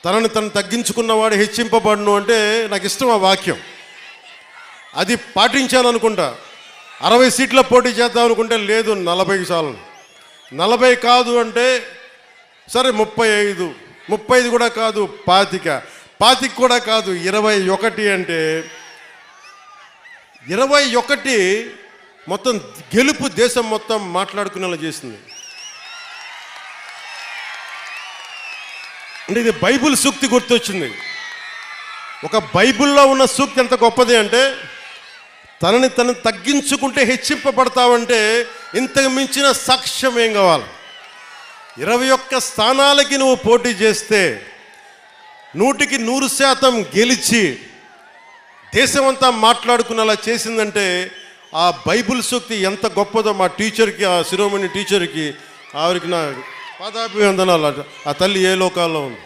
తనని తను తగ్గించుకున్నవాడు హెచ్చింపబడును అంటే నాకు ఇష్టం ఆ వాక్యం. అది పాటించాను అనుకుంటా. 60 సీట్ల పోటీ చేద్దాం అనుకుంటే లేదు 40 చాలు. 40 కాదు అంటే సరే 35, 35 కూడా కాదు 25 కూడా కాదు 21 అంటే 21 మొత్తం గెలుపు దేశం మొత్తం మాట్లాడుకునేలా చేసింది. అంటే ఇది బైబిల్ సూక్తి గుర్తొచ్చింది. ఒక బైబిల్లో ఉన్న సూక్తి ఎంత గొప్పది అంటే, తనని తను తగ్గించుకుంటే హెచ్చింపబడతావంటే ఇంతకు మించిన సాక్ష్యం ఏం కావాలి? 21 స్థానాలకి నువ్వు పోటీ చేస్తే 100కి 100% గెలిచి దేశమంతా మాట్లాడుకునేలా చేసిందంటే ఆ బైబిల్ సూక్తి ఎంత గొప్పదో మా టీచర్కి, ఆ శిరోమణి టీచర్కి, ఆవిరికి నా పాదాభివందనాలు. ఆ తల్లి ఏ లోకాల్లో ఉంది.